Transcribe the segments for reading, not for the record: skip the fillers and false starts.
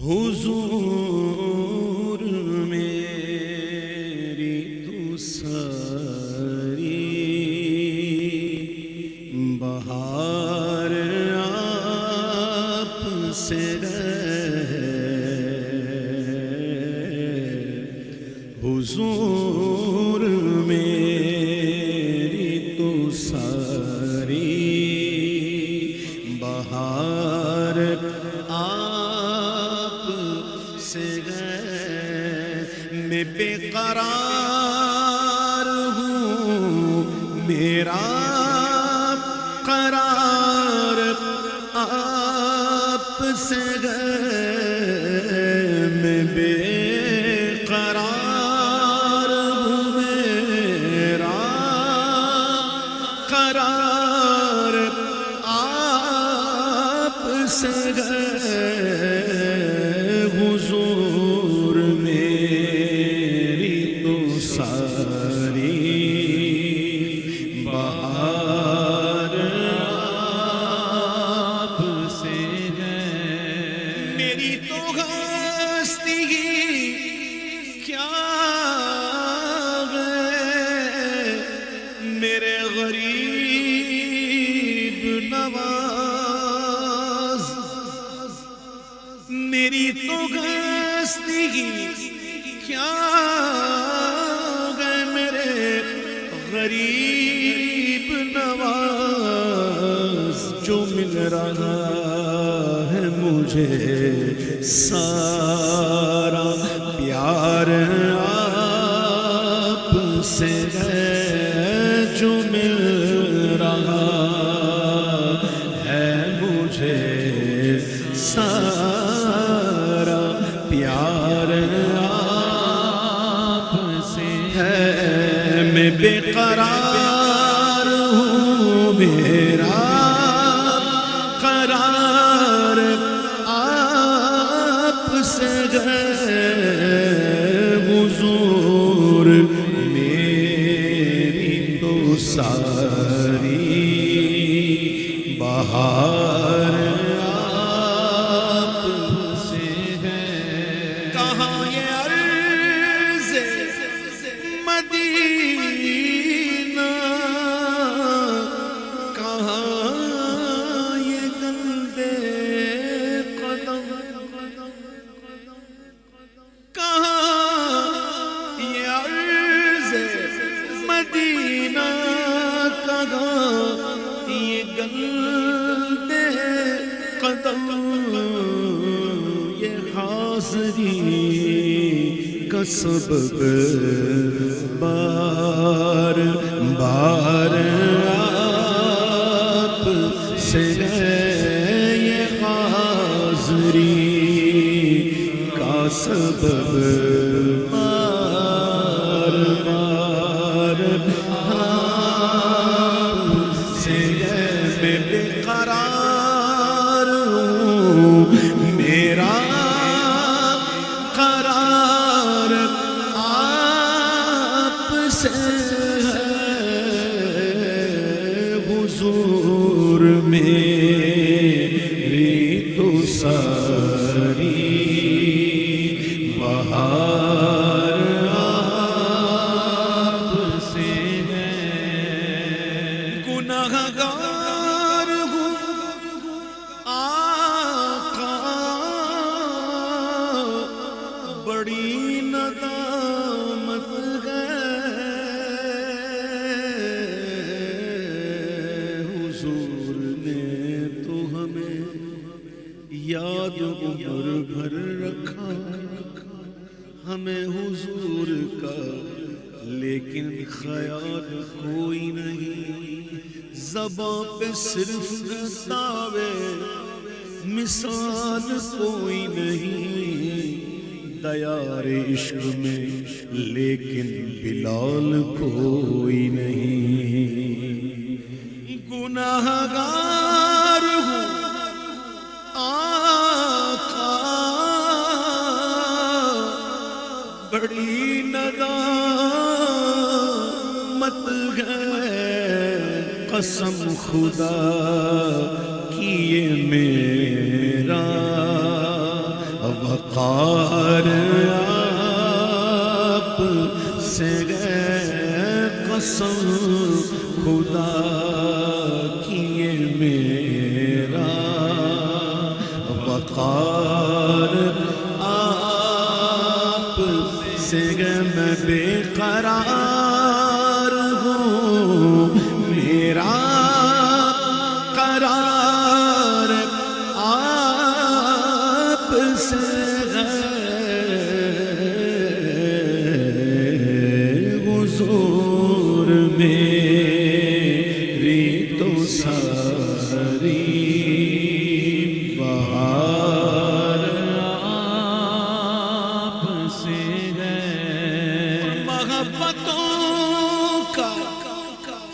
حضور میری تو ساری بہار آپ سے حضور میری تو ساری بہار آپ سے میں بے قرار ہوں، میرا قرار آپ سے میں بے قرار ہوں، میرا قرار آپ سے حضور میری تو ساری بہار آپ سے میری تو ہستی کیا ہے میرے غریب نواز، میری تو ہستی کیا گئے میرے غریب نواز، جو مل رہا ہے مجھے سارا پیار آپ سے ہے، جو مل رہا ہے مجھے سارا پیار آپ سے ہے، میں بے قرار ہوں، میرا قرار آپ سے حضور میری تو ساری بہار مدینہ کہاں یہ گندے قدم، کہاں یہ عرض مدینہ، کہاں یہ گندے قدم، یہ حاضری کا سبب بار بار آپ سے یہ حاضری کا سبب بار بار آپ سے میں بے قرار ہوں، میرا قرار آپ سے حضور میری تو ساری بہار آپ سے گناہگار ہوں آقا، بڑی ندامت ہے، حضور نے تو ہمیں یاد عمر بھر رکھا، ہمیں حضور کا لیکن خیال کوئی نہیں، زباں پہ صرف گتاوے مثال کوئی نہیں، دیار عشق میں لیکن بلال کوئی نہیں، گناہگار ہوں آقا، بڑی ندامت ہے، قسم خدا کی یہ میرا وقار آپ سے قسم خدا کی یہ میرا وقار آپ سے میں بے قرار ہوں میرا قرار آپ سے حضور میری تو ساری بہار آپ سے ہے محبتوں کا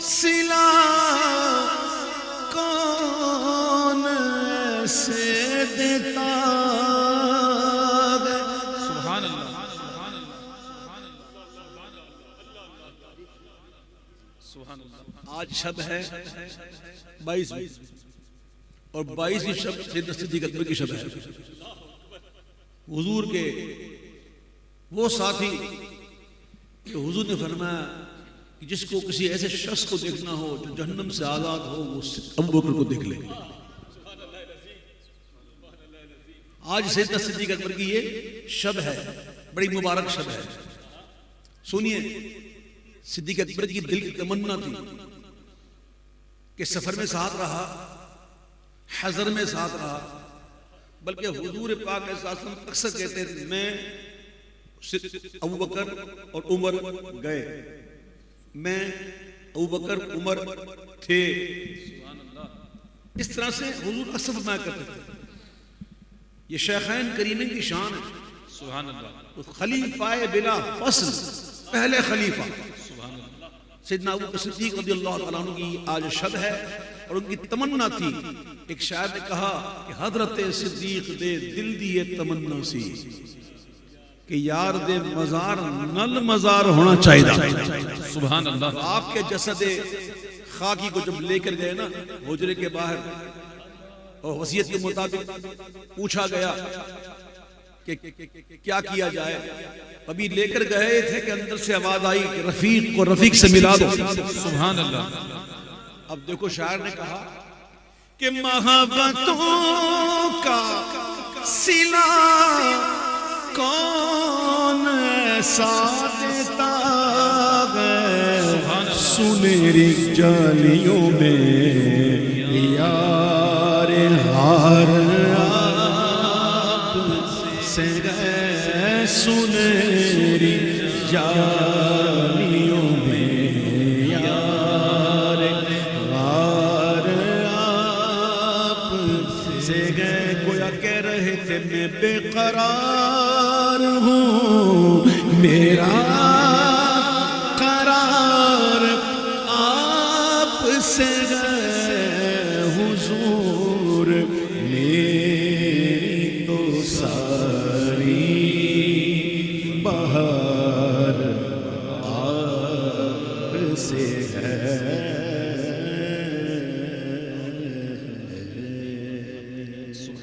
صلہ کون سے دیتا ہے سبحان اللہ سبحان اللہ آج شب ہے 22 اور 22 شب سیدنا صدیق اکبر کی شب ہے حضور کے وہ ساتھی کہ حضور نے فرمایا کہ جس کو کسی ایسے شخص کو دیکھنا ہو جو جہنم سے آزاد ہو وہ ابو بکر کو دیکھ لے آج سیدنا صدیق اکبر کی یہ شب ہے بڑی مبارک شب ہے سنیے صدیق اکبر کی دل کی تمنا تھی کہ سفر میں ساتھ رہا حضر میں ساتھ رہا بلکہ حضور پاک صلی اللہ علیہ وسلم اکثر کہتے تھے میں ابو بکر اور عمر گئے میں ابو بکر عمر تھے اس طرح سے حضور اکثر فرمایا کرتے تھے یہ شیخین کریمین کی شان ہے سبحان اللہ خلیفہ بلا فصل پہلے خلیفہ سیدنا ابو بکر صدیق رضی اللہ تعالیٰ عنہ کی آج شب ہے اور ان کی تمنا تھی ایک شاعر نے کہا کہ حضرت صدیق دے دل دیے تمنا سی کہ یار دے مزار نل مزار ہونا چاہیے سبحان اللہ آپ کے جسد خاکی کو جب لے کر گئے نا حجرے کے باہر اور وصیت کے مطابق پوچھا گیا کہ کیا کیا جائے ابھی لے کر گئے تھے کہ اندر سے آواز آئی کہ رفیق کو رفیق سے ملا دو سبحان اللہ اب دیکھو شاعر نے کہا کہ محبتوں کا صلہ کون ایسا دیتا ہے سنہری جالیوں میں یار ہار آپ سے گئے سنہری جالیوں میں یار ہار آپ سے گئے گویا کہہ رہے تھے میں بے قرار ہوں میرا